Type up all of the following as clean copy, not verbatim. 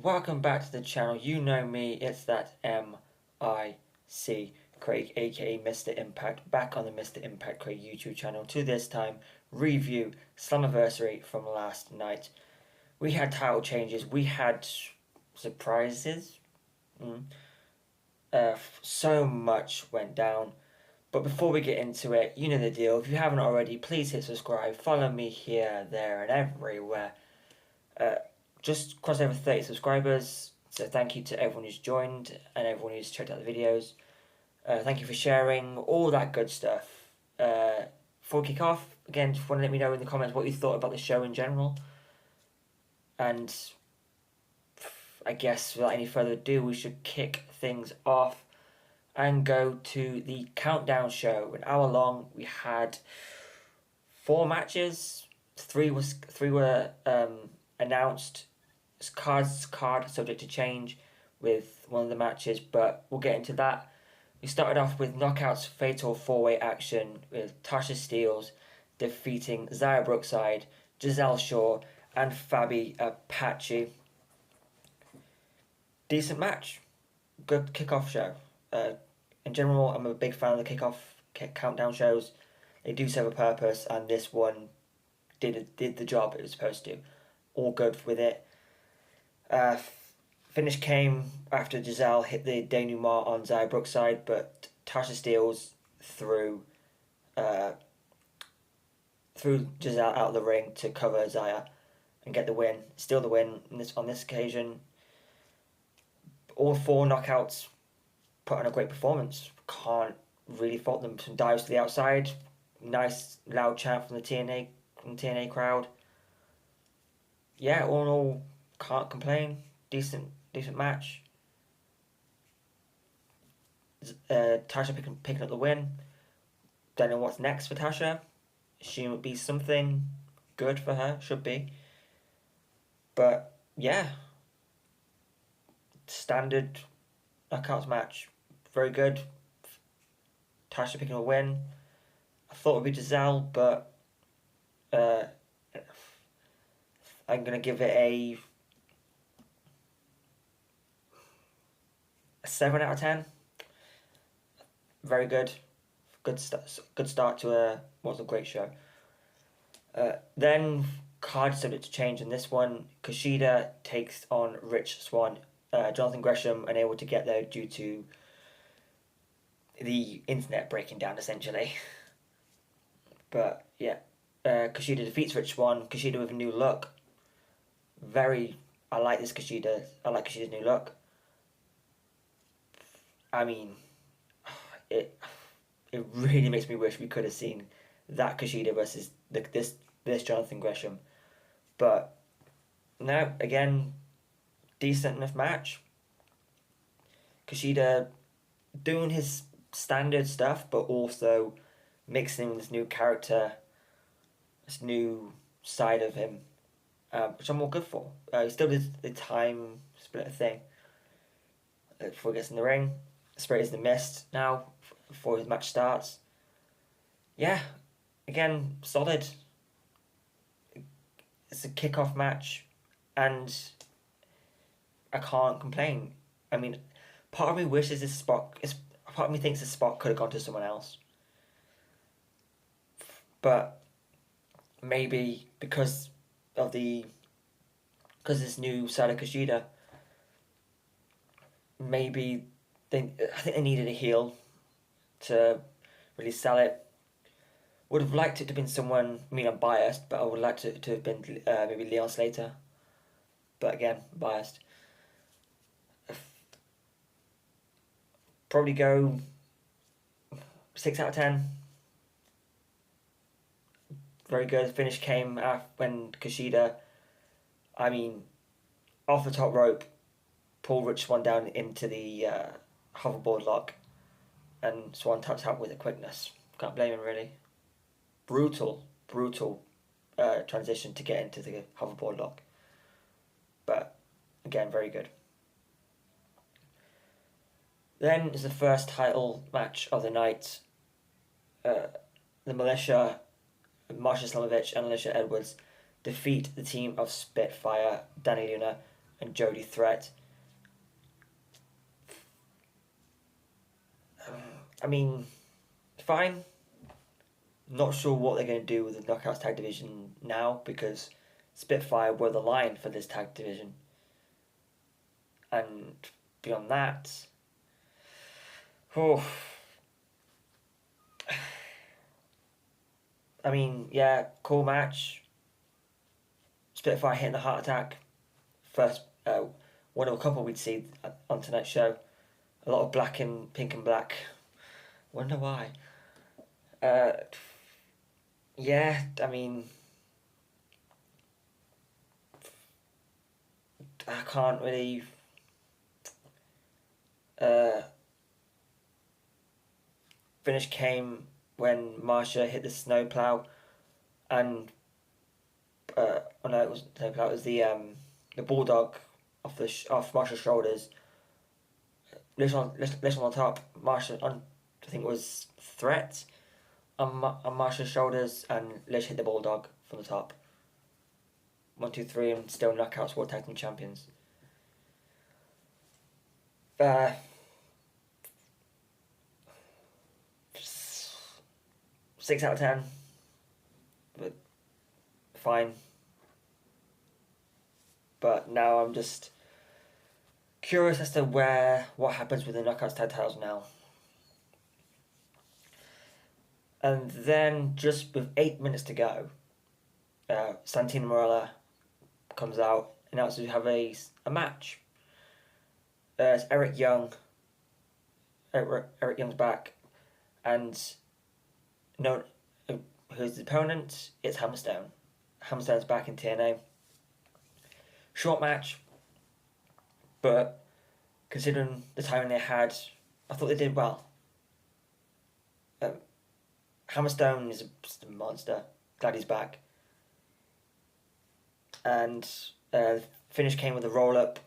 welcome back to the channel. You know me, it's that M.I.C. Craig, aka Mr. Impact, back on the Mr. Impact Craig YouTube channel to this time review Slammiversary from last night. We had title changes, we had surprises, so much went down. But before we get into it, you know the deal. If you haven't already, please hit subscribe, follow me here, there and everywhere. Just crossed over 30 subscribers, so thank you to everyone who's joined and everyone who's checked out the videos. Thank you for sharing, all that good stuff. Before we kick off, again, just want to let me know in the comments what you thought about the show in general. And I guess without any further ado, we should kick things off and go to the countdown show. An hour long. We had 4 matches. Three were announced. Card subject to change with one of the matches, but we'll get into that. We started off with Knockouts Fatal 4-Way action with Tasha Steelz defeating Zaya Brookside, Giselle Shaw and Fabi Apache. Decent match. Good kickoff show. In general, I'm a big fan of the countdown shows. They do serve a purpose, and this one did the job it was supposed to. All good with it. Finish came after Giselle hit the denouement on Zaya Brookside, but Tasha Steelz threw Giselle out of the ring to cover Zaya and get the win. Steal the win on this occasion. All 4 knockouts put on a great performance. Can't really fault them. Some dives to the outside. Nice loud chant from the TNA crowd. Yeah, all in all, can't complain. Decent match. Tasha picking up the win. Don't know what's next for Tasha. Assume it'll be something good for her. Should be. But yeah, standard knockouts match. Very good. Tasha picking a win. I thought it would be Giselle, but I'm going to give it a 7 out of 10. Very good. Good start to a great show. Then card subject to change in this one. Kushida takes on Rich Swann. Jonathan Gresham unable to get there due to the internet breaking down, essentially. But yeah, Kushida defeats Rich Swann. Kushida with a new look. I like this Kushida. I like Kushida's new look. I mean, it really makes me wish we could have seen that Kushida versus this Jonathan Gresham. But no, again, decent enough match. Kushida doing his standard stuff, but also mixing in this new character, this new side of him, which I'm all good for. He still did the time split thing before he gets in the ring. Sprays the mist now before his match starts. Yeah, again, solid. It's a kickoff match, and I can't complain. I mean, part of me wishes this spot. Part of me thinks this spot could have gone to someone else, but maybe because this new side of Kushida, maybe I think they needed a heel to really sell it. Would have liked it to have been someone. I mean, I'm biased, but I would like to have been maybe Leon Slater. But again, biased. Probably go 6 out of 10. Very good. Finish came when Kushida, I mean, off the top rope, pulled Rich Swann down into the hoverboard lock, and Swann taps out with a quickness. Can't blame him, really. Brutal transition to get into the hoverboard lock. But again, very good. Then is the first title match of the night. The Militia, Marsha Slamovich and Alicia Edwards defeat the team of Spitfire, Danny Luna, and Jody threat. I mean, fine. Not sure what they're going to do with the Knockouts Tag Division now, because Spitfire were the line for this tag division. And beyond that, oh, I mean, yeah, cool match. Spitfire hitting the heart attack. First, one of a couple we'd see on tonight's show. A lot of black and pink and black. Wonder why. Yeah, I mean, I can't really. Finish came when Marsha hit the snowplow, and oh no, it wasn't snowplow. It was the bulldog off Marsha's shoulders. Lish on the top. Marsha on, I think it was threat on Marsha's shoulders, and Lish hit the bulldog from the top. 1, 2, 3, and still Knockouts World Tag Team Champions. 6 out of 10, but fine. But now I'm just curious as to what happens with the Knockouts Tag Titles now. And then, just with 8 minutes to go, Santino Marella comes out, announces we have a match. It's Eric Young. Eric Young's back, and who's the opponent? It's Hammerstone. Hammerstone's back in TNA. Short match, but considering the timing they had, I thought they did well. Hammerstone is a monster. Glad he's back. And finish came with a roll up.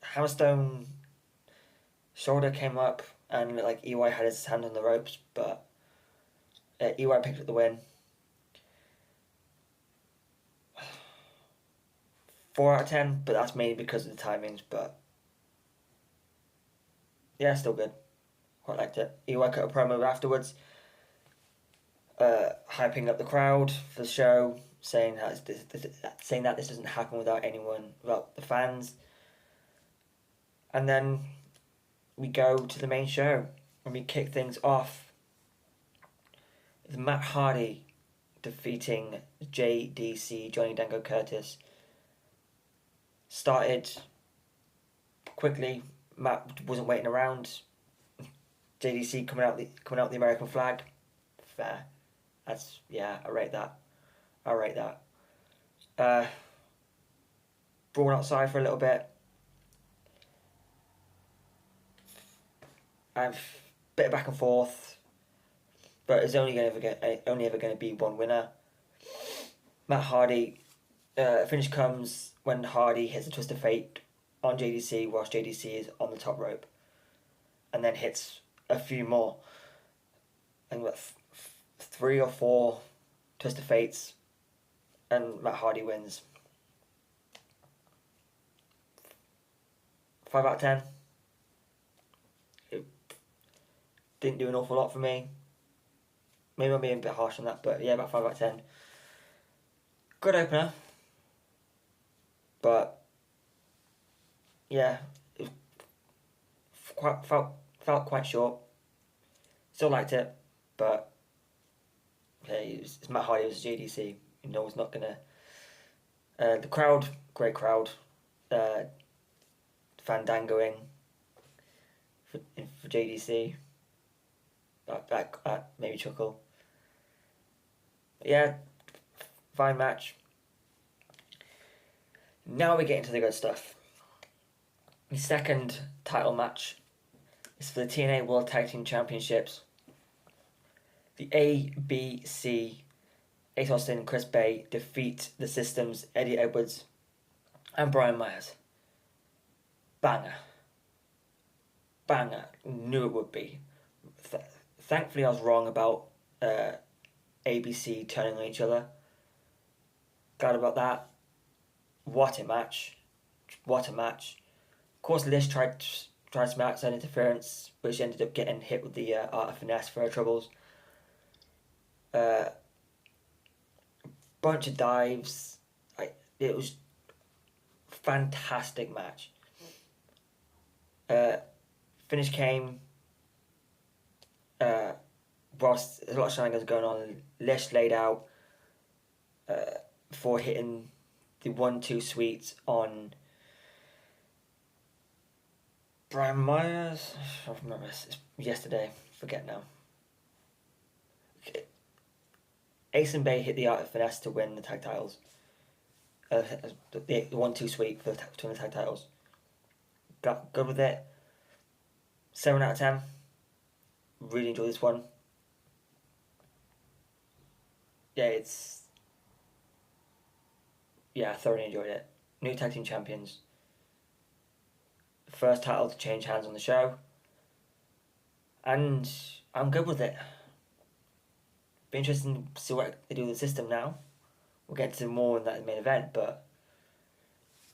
Hammerstone shoulder came up, and like EY had his hand on the ropes, but EY picked up the win. 4 out of 10, but that's mainly because of the timings. But yeah, still good. Quite liked it. EY cut a promo afterwards, hyping up the crowd for the show, saying that this doesn't happen without the fans. And then we go to the main show, and we kick things off with Matt Hardy defeating JDC, Johnny Dango Curtis. Started quickly. Matt wasn't waiting around. JDC coming out the American flag. Fair. I rate that. Brawn outside for a little bit. A bit of back and forth, but it's only ever going to be one winner. Matt Hardy. Finish comes when Hardy hits a twist of fate on JDC whilst JDC is on the top rope, and then hits a few more. I think about 3 or 4 twist of fates, and Matt Hardy wins. 5 out of 10. It didn't do an awful lot for me. Maybe I'm being a bit harsh on that, but yeah, about 5 out of 10. Good opener. But yeah, it felt quite short. Still liked it, but okay, it's Matt Hardy versus JDC. You know, it's not gonna. The crowd, great crowd. Fandangoing for JDC. That made me chuckle. But yeah, fine match. Now we get into the good stuff. The second title match is for the TNA World Tag Team Championships. The ABC, Ace Austin and Chris Bay defeat the Systems, Eddie Edwards and Brian Myers. Banger. Knew it would be. Thankfully I was wrong about ABC turning on each other. Glad about that. What a match. what a match. Of course, Lish tried some outside interference, which ended up getting hit with the Art of Finesse for her troubles. Bunch of dives. It was fantastic match. Finish came whilst a lot of shenanigans going on. Lish laid out before hitting the 1-2 sweet on Brian Myers. I don't remember. It's yesterday. Forget now. Ace and Bay hit the Art of Finesse to win the tag titles. The 1-2 sweep for to win the tag titles. Got good with it. 7 out of 10. Really enjoyed this one. Yeah, I thoroughly enjoyed it. New tag team champions. First title to change hands on the show. And I'm good with it. Be interesting to see what they do with the system now. We'll get to more in that main event, but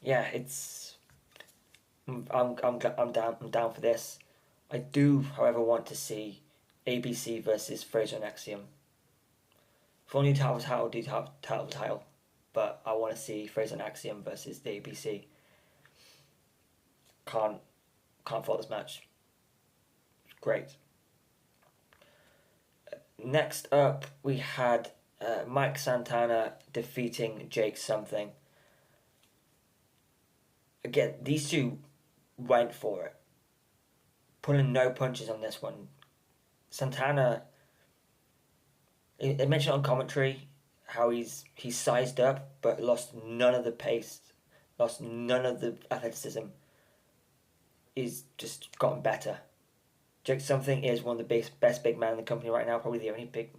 yeah, I'm down for this. I do, however, want to see ABC versus Fraser and Axiom. If only title, do title, but I want to see Fraser and Axiom versus the ABC. Can't fault this match. Great. Next up, we had Mike Santana defeating Jake Something. Again, these two went for it. Pulling no punches on this one. Santana, I mentioned on commentary how he's sized up but lost none of the pace, lost none of the athleticism. He's just gotten better. Jake Something is one of the best big men in the company right now, probably the only big...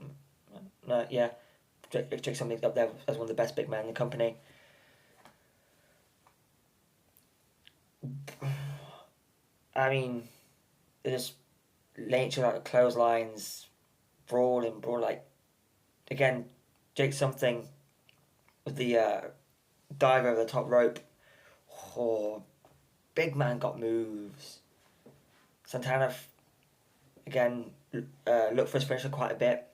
Jake Something's up there as one of the best big men in the company. I mean, they just laying each other out of clotheslines, brawl, like... Again, Jake Something with the dive over the top rope. Oh, big man got moves. Santana, again, looked for his finisher quite a bit.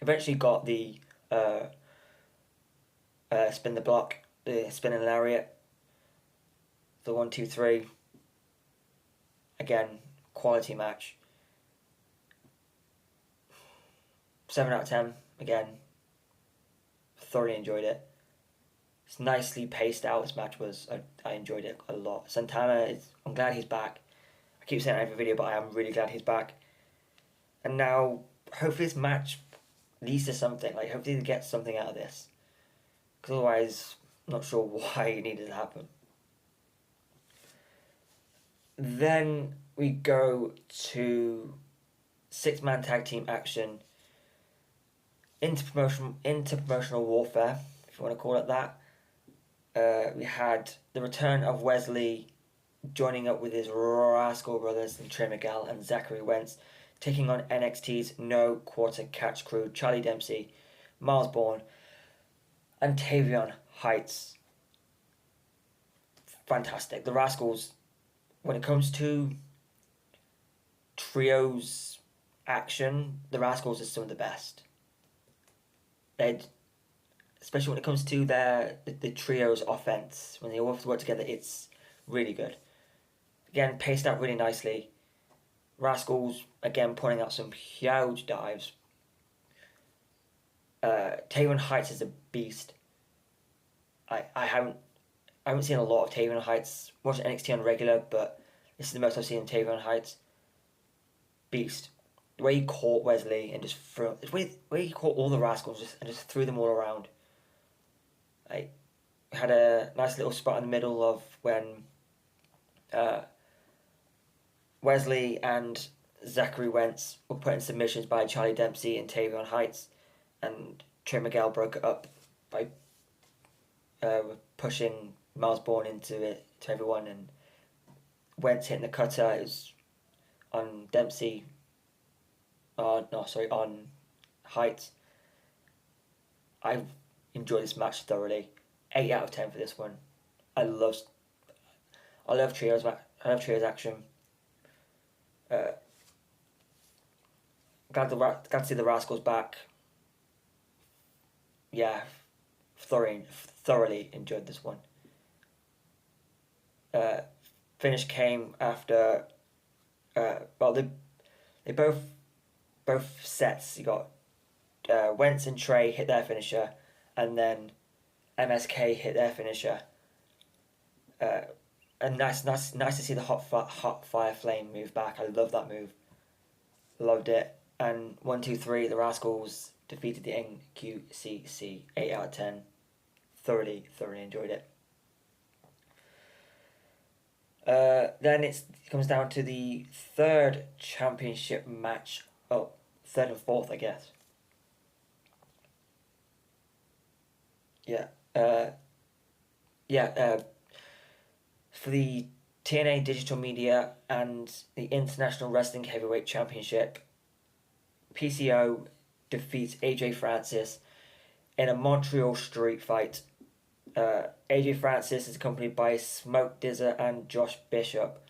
Eventually got the spin the block, the spinning lariat, the 1-2-3. Again, quality match. 7 out of 10. Again, thoroughly enjoyed it. It's nicely paced out. This match was. I enjoyed it a lot. Santana I'm glad he's back. I keep saying it in every video, but I am really glad he's back. And now, hopefully, this match leads to something. Like, hopefully, they get something out of this. Because otherwise, I'm not sure why it needed to happen. Then we go to 6-man tag team action. Interpromotional warfare, if you want to call it that. We had the return of Wesley joining up with his Rascal brothers and Trey Miguel and Zachary Wentz, taking on NXT's No Quarter Catch crew, Charlie Dempsey, Miles Bourne, and Tavion Heights. Fantastic. The Rascals, when it comes to trios action, the Rascals are some of the best. Especially when it comes to the trios offense, when they all have to work together, it's really good. Again, paced out really nicely. Rascals, again, putting out some huge dives. Tavion Heights is a beast. I haven't seen a lot of Tavion Heights. Watched NXT on regular, but this is the most I've seen of Tavion Heights. Beast. The way he caught Wesley and just threw... The way he caught all the Rascals and just threw them all around. I had a nice little spot in the middle of when Wesley and Zachary Wentz were put in submissions by Charlie Dempsey and Tavion Heights, and Trey Miguel broke it up by pushing Miles Bourne to everyone, and Wentz hitting the cutter. It was on Dempsey. On Heights. I've enjoyed this match thoroughly. 8 out of 10 for this one. I love I love trios. I love trios action. Glad to see the Rascals back. Yeah, thoroughly enjoyed this one. Uh, Finish came after. Well, they both sets. You got Wentz and Trey hit their finisher, and then M.I.C hit their finisher. And nice to see the hot fire flame move back. I love that move. Loved it. And 1, 2, 3, the Rascals defeated the NQCC 8 out of 10. Thoroughly enjoyed it. Then it comes down to the third championship match. Oh, third and fourth, I guess. Yeah. For the TNA Digital Media and the International Wrestling Heavyweight Championship, PCO defeats AJ Francis in a Montreal street fight. AJ Francis is accompanied by Smoke Dizzer and Josh Bishop,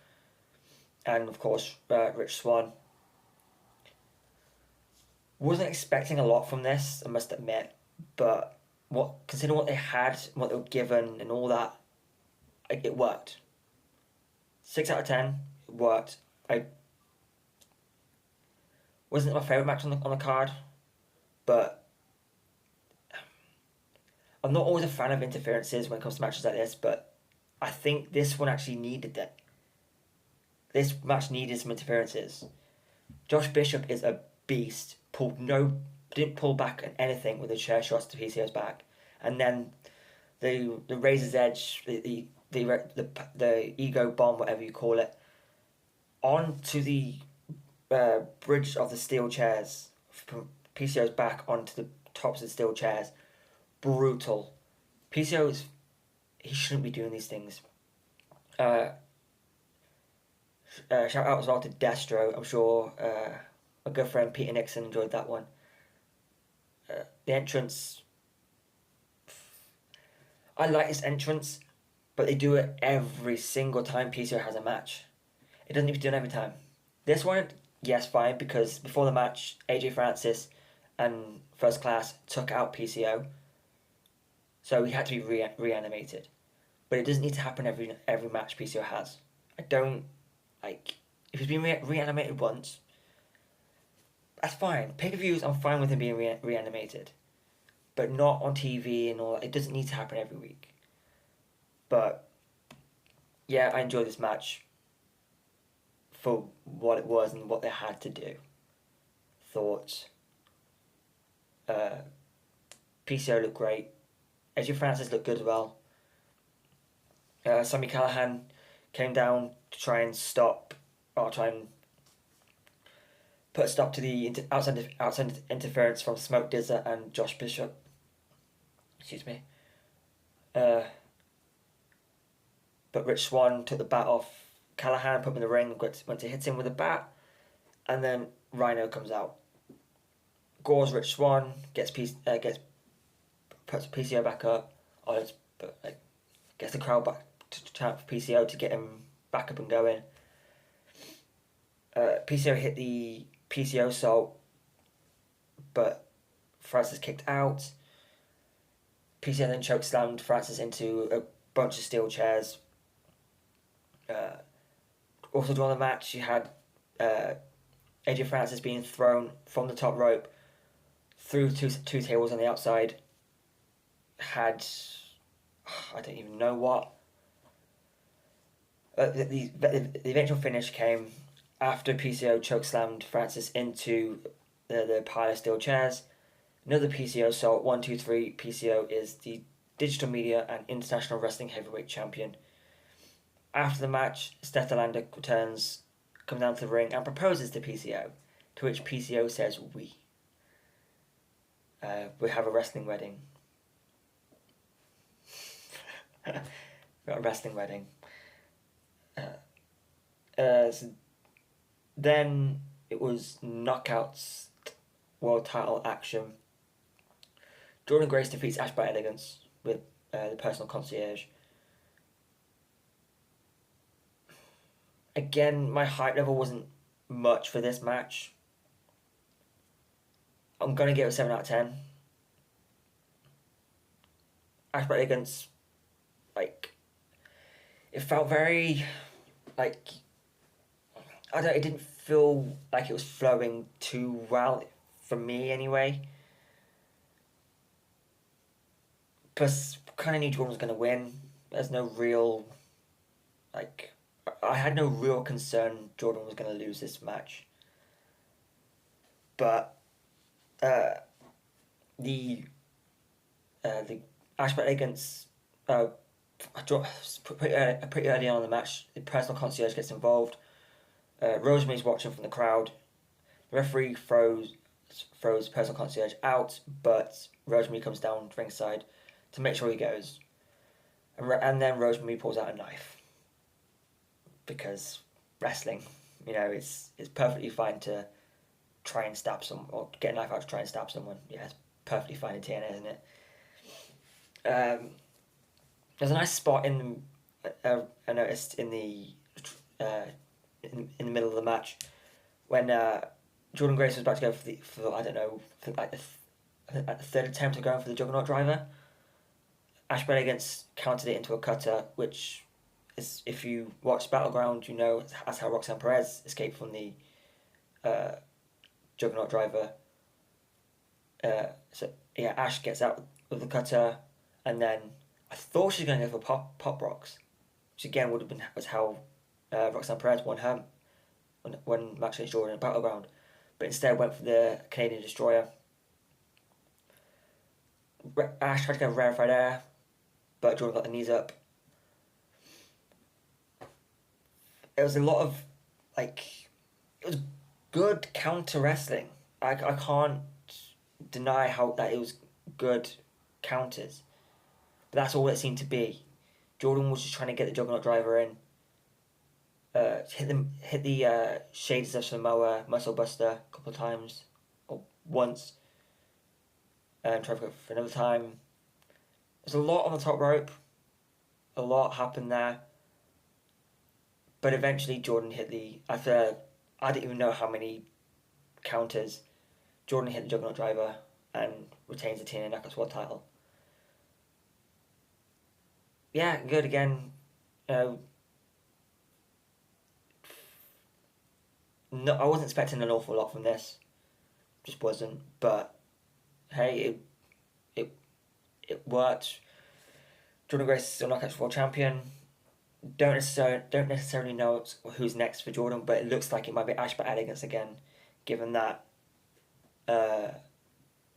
and of course Rich Swann. Wasn't expecting a lot from this, I must admit, but considering what they had, what they were given, and all that, it worked. 6 out of 10, it worked. I wasn't my favourite match on the card, but I'm not always a fan of interferences when it comes to matches like this, but I think this one actually needed it. This match needed some interferences. Josh Bishop is a beast. Didn't pull back on anything with the chair shots to PCO's back, and then the razor's edge, the ego bomb, whatever you call it, onto the bridge of the steel chairs from PCO's back onto the tops of the steel chairs. Brutal. He shouldn't be doing these things. Shout out as well to Destro. I'm sure my good friend Peter Nixon enjoyed that one. The entrance. I like this entrance, but they do it every single time PCO has a match. It doesn't need to be done every time. This one, yes, fine, because before the match, AJ Francis and First Class took out PCO. So he had to be reanimated. But it doesn't need to happen every match PCO has. I don't, like, if he's been reanimated once, that's fine. Pay-per-views, I'm fine with him being reanimated. But not on TV and all that. It doesn't need to happen every week. But, yeah, I enjoyed this match for what it was and what they had to do. Thoughts. PCO looked great. AJ Francis looked good as well. Sami Callihan came down to try and put a stop to the outside interference from Smoke Dizzer and Josh Bishop. Excuse me. But Rich Swann took the bat off Callihan, put him in the ring, went to hit him with a bat, and then Rhino comes out. Gores Rich Swann, puts PCO back up, gets the crowd back to chant for PCO to get him back up and going. PCO hit the PCO salt, but Francis kicked out. PCO then chokeslammed Francis into a bunch of steel chairs. Also during the match, you had AJ Francis being thrown from the top rope through two tables on the outside. I don't even know what. The eventual finish came after PCO chokeslammed Francis into the pile of steel chairs. Another PCO, so 1, 2, 3, PCO is the Digital Media and International Wrestling Heavyweight Champion. After the match, Steph Delander comes down to the ring and proposes to PCO, to which PCO says, we have a wrestling wedding. We got a wrestling wedding. So then it was Knockouts World Title action. Jordan Grace defeats Ash by Elegance with the personal concierge. Again, my hype level wasn't much for this match. I'm gonna give it a 7 out of 10. Ash against, like, it felt very, like, I don't know, it didn't feel like it was flowing too well for me anyway. Plus, kind of knew Jordan was gonna win. There's no real, like, I had no real concern Jordan was gonna lose this match. But uh, the the Ash against pretty early on in the match, the personal concierge gets involved. Rosemary's watching from the crowd. The referee throws personal concierge out, but Rosemary comes down ringside to make sure he goes. And then Rosemary pulls out a knife. Because wrestling, it's perfectly fine to try and stab someone, or get a knife out to try and stab someone. Yeah, it's perfectly fine in TNA, isn't it? There's a nice spot I noticed in the in the middle of the match when Jordan Grace was about to go for I don't know, I think like the third attempt of going for the Juggernaut driver. Ash against countered it into a cutter, which is, if you watch Battleground, you know that's how Roxanne Perez escaped from the Juggernaut driver. So yeah, Ash gets out with the cutter, and then I thought she was going to go for pop rocks, which again was how Roxanne Perez won her when match against Jordan at Battleground, but instead went for the Canadian Destroyer. Ash tried to go rarefied air, but Jordan got the knees up. It was a lot of it was good counter wrestling. I can't deny how that it was good counters. But that's all it seemed to be. Jordan was just trying to get the Juggernaut driver in. Hit the Shades of Samoa Muscle Buster a couple of times, or once, and try to go for another time. There's a lot on the top rope. A lot happened there. But eventually Jordan hit after I didn't even know how many counters, Jordan hit the Juggernaut driver and retains the TNA Knockouts World title. Yeah, good again. No, I wasn't expecting an awful lot from this. Just wasn't. But hey, it worked. Jordan Grace is still Knockouts World Champion. Don't necessarily know who's next for Jordan, but it looks like it might be Ash Elegance again, given that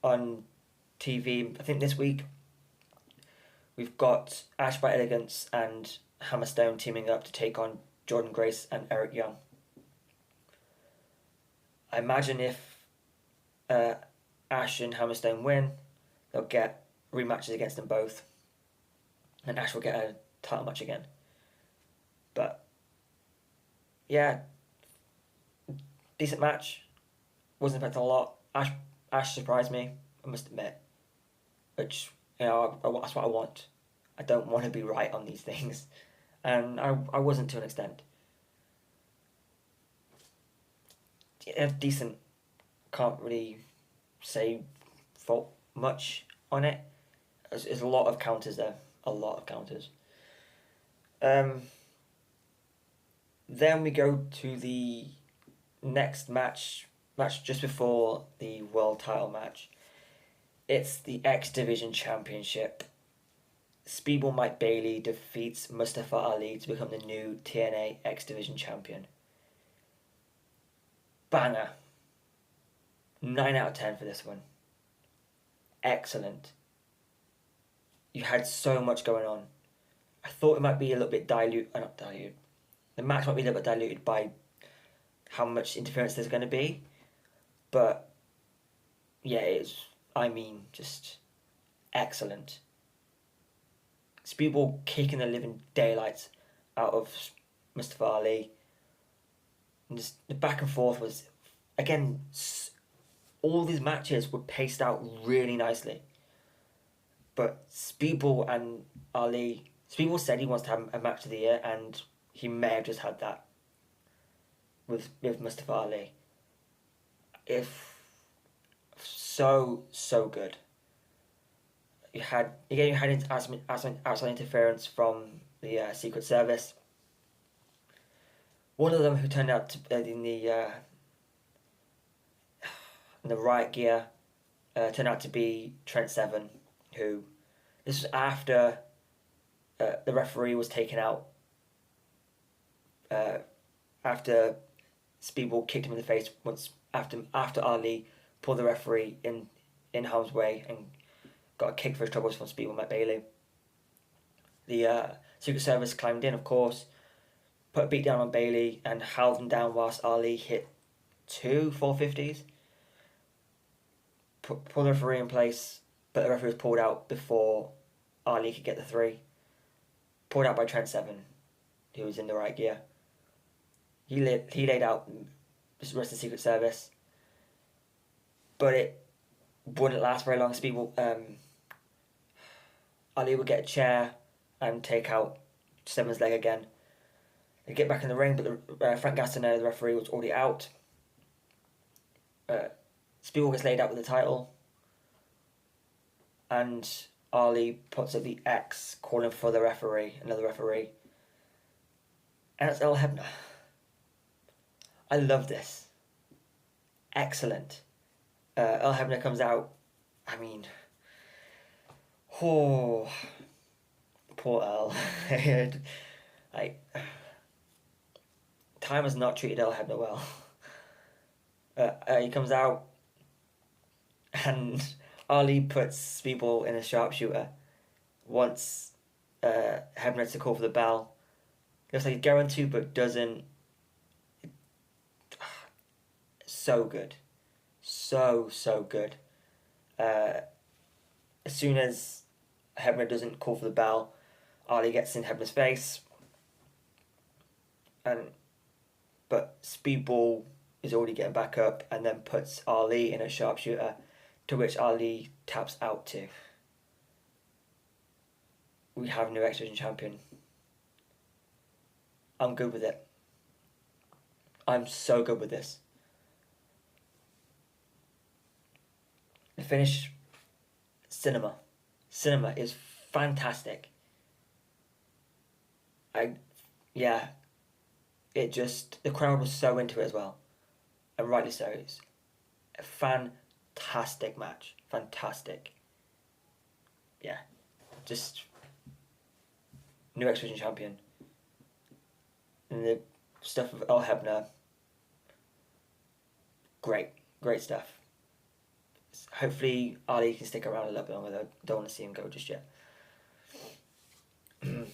on TV, I think this week, we've got Ash Elegance and Hammerstone teaming up to take on Jordan Grace and Eric Young. I imagine if Ash and Hammerstone win, they'll get rematches against them both, and Ash will get a title match again. But yeah, decent match. Wasn't expecting a lot. Ash surprised me, I must admit. Which, that's what I want. I don't want to be right on these things. And I wasn't to an extent. Yeah, decent. Can't really say fault much on it. There's a lot of counters there. A lot of counters. Then we go to the next match just before the world title match. It's the X Division Championship. Speedball Mike Bailey defeats Mustafa Ali to become the new TNA X Division Champion. Banger. 9 out of 10 for this one. Excellent. You had so much going on. I thought it might be a little bit not dilute. The match might be a little bit diluted by how much interference there's going to be. But, yeah, it's, just excellent. Speedball kicking the living daylights out of Mustafa Ali. And just the back and forth was, again, all these matches were paced out really nicely. But Speedball and Ali, Speedball said he wants to have a match of the year, and he may have just had that. with Mustafa Ali. If so good. You had outside interference from the Secret Service. One of them who turned out to in the riot gear turned out to be Trent Seven, who this was after the referee was taken out. After Speedball kicked him in the face once after Ali pulled the referee in harm's way and got a kick for his troubles from Speedball Matt Bailey. The Secret Service climbed in, of course, put a beat down on Bailey and held him down whilst Ali hit 2 450s. Pulled the referee in place, but the referee was pulled out before Ali could get the 3. Pulled out by Trent Seven, who was in the right gear. He laid out the rest of the Secret Service, but it wouldn't last very long. Ali would get a chair and take out Seven's leg again. They get back in the ring, but Frank Gastineau, the referee, was already out. Speedball gets laid out with the title, and Ali puts up the X, calling for the referee, another referee, and it's Earl Hebner. I love this. Excellent. Earl Hebner comes out. I mean, oh, poor Earl. Time has not treated Earl Hebner well. He comes out, and Ali puts Speedball in a sharpshooter. Wants Hebner to call for the bell. Looks like he's going to, but doesn't. So good. So good. As soon as Hebner doesn't call for the bell, Ali gets in Hebner's face. But Speedball is already getting back up and then puts Ali in a sharpshooter, to which Ali taps out to. We have a new X Division champion. I'm good with it. I'm so good with this. The finish, cinema. Cinema is fantastic. The crowd was so into it as well. And rightly so. It's a fantastic match. Fantastic. Yeah. Just new X Division champion. And the stuff of Earl Hebner. Great stuff. Hopefully Ali can stick around a little bit longer, though. Don't want to see him go just yet. Main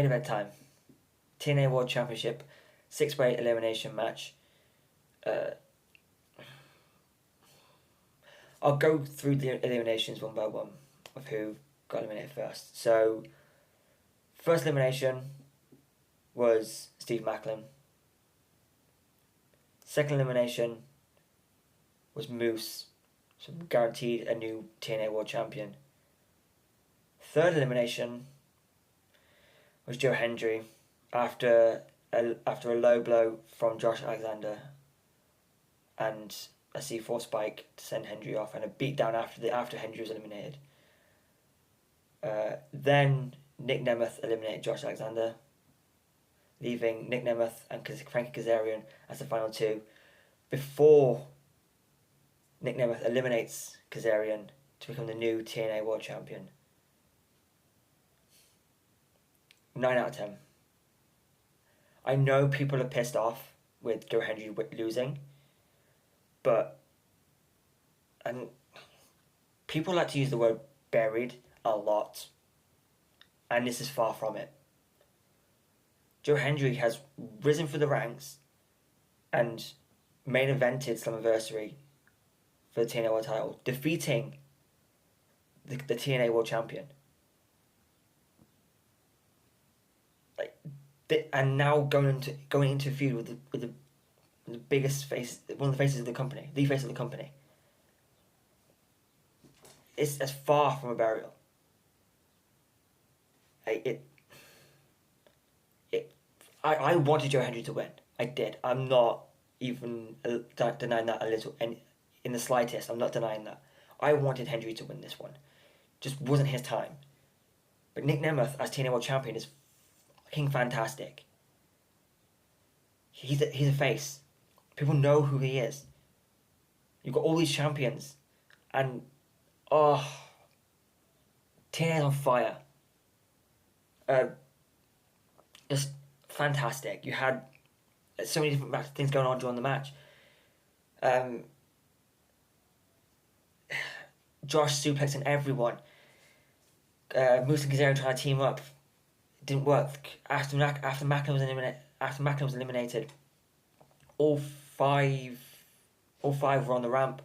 event time. TNA World Championship 6-way elimination match. I'll go through the eliminations one by one of who got eliminated first. So, first elimination was Steve Macklin. Second elimination was Moose, so guaranteed a new TNA World Champion. Third elimination was Joe Hendry after a low blow from Josh Alexander and a C4 spike to send Hendry off, and a beatdown after Hendry was eliminated. Then Nick Nemeth eliminated Josh Alexander, leaving Nick Nemeth and Frankie Kazarian as the final 2, before Nick Nemeth eliminates Kazarian to become the new TNA World Champion. 9 out of 10. I know people are pissed off with Joe Hendry losing, and people like to use the word buried a lot, and this is far from it. Joe Hendry has risen through the ranks and main evented Slammiversary for the TNA World title, defeating the TNA World Champion. And now going into a feud with the biggest face, one of the faces of the company, the face of the company. It's as far from a burial. I wanted Joe Hendry to win. I did. I'm not even denying that a little, and in the slightest, I'm not denying that. I wanted Hendry to win this one. Just wasn't his time. But Nick Nemeth as TNA World Champion is fucking fantastic. He's a face. People know who he is. You've got all these champions, and oh, TNA's on fire. Just fantastic. You had so many different things going on during the match. Josh suplexing everyone. Moose and Kazarian trying to team up. It didn't work. After Macklin was eliminated, all five were on the ramp.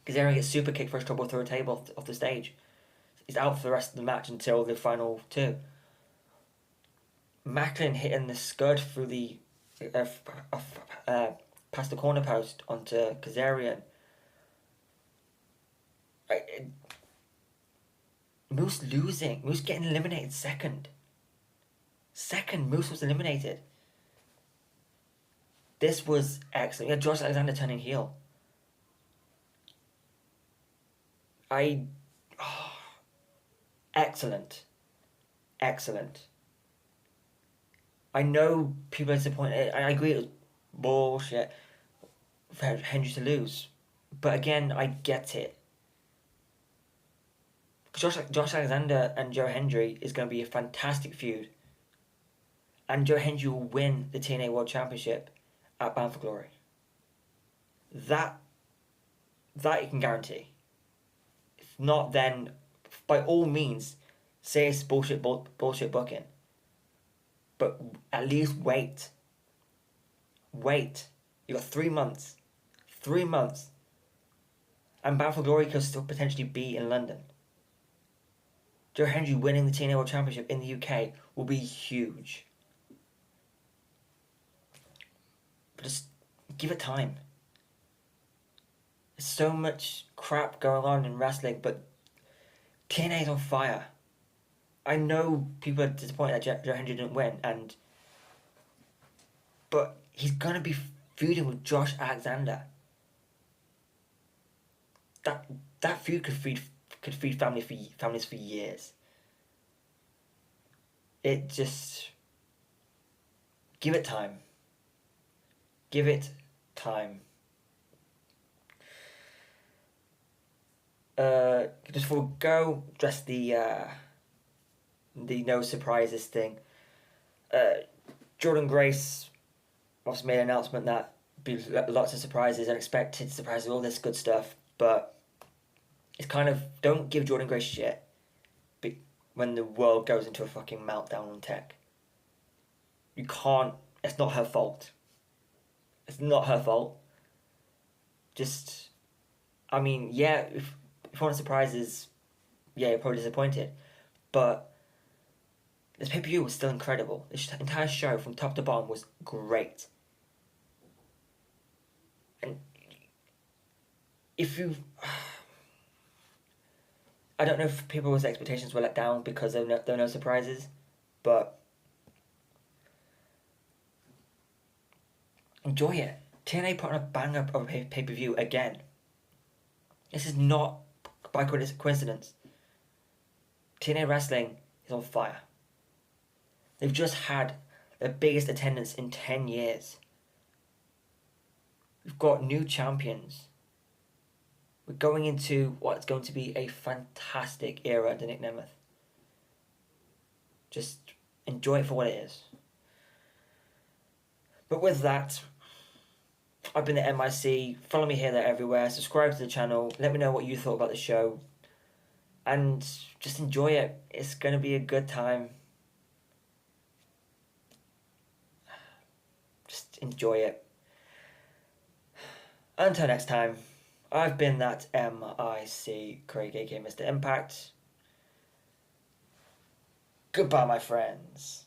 Kazarian gets super kicked for his trouble through a table off the stage. He's out for the rest of the match until the final two. Macklin hitting the scud through the past the corner post onto Kazarian. Moose losing. Moose getting eliminated second. Moose was eliminated. This was excellent. Yeah, Josh Alexander turning heel. Excellent. I know people are disappointed. I agree it was bullshit for Hendry to lose. But again, I get it. Josh Alexander and Joe Hendry is going to be a fantastic feud. And Joe Hendry will win the TNA World Championship at Bound for Glory. That you can guarantee. If not, then by all means, say it's bullshit booking. But at least wait. You got 3 months. 3 months. And Bound for Glory could still potentially be in London. Joe Hendry winning the TNA World Championship in the UK will be huge. But just give it time. There's so much crap going on in wrestling, but TNA is on fire. I know people are disappointed that Joe Hendry didn't win, but he's gonna be feuding with Josh Alexander. That feud could feed families for years. It just give it time. Just before we go, address the no surprises thing. Jordan Grace obviously made an announcement that be lots of surprises, unexpected surprises, all this good stuff, but it's kind of, don't give Jordan Grace shit when the world goes into a fucking meltdown on tech. You can't, it's not her fault. It's not her fault. Just, I mean, yeah, if you want surprises, yeah, you're probably disappointed, but this pay-per-view was still incredible. This entire show from top to bottom was great. And if you... I don't know if people's expectations were let down because there were no surprises, but enjoy it. TNA put on a banger of a pay-per-view again. This is not by coincidence. TNA Wrestling is on fire. They've just had their biggest attendance in 10 years. We've got new champions. We're going into what's going to be a fantastic era under Nick Nemeth. Just enjoy it for what it is. But with that, I've been the M.I.C. Follow me here, there, everywhere. Subscribe to the channel. Let me know what you thought about the show. And just enjoy it. It's going to be a good time. Just enjoy it. Until next time, I've been that M.I.C. Craig, aka Mr. Impact. Goodbye, my friends.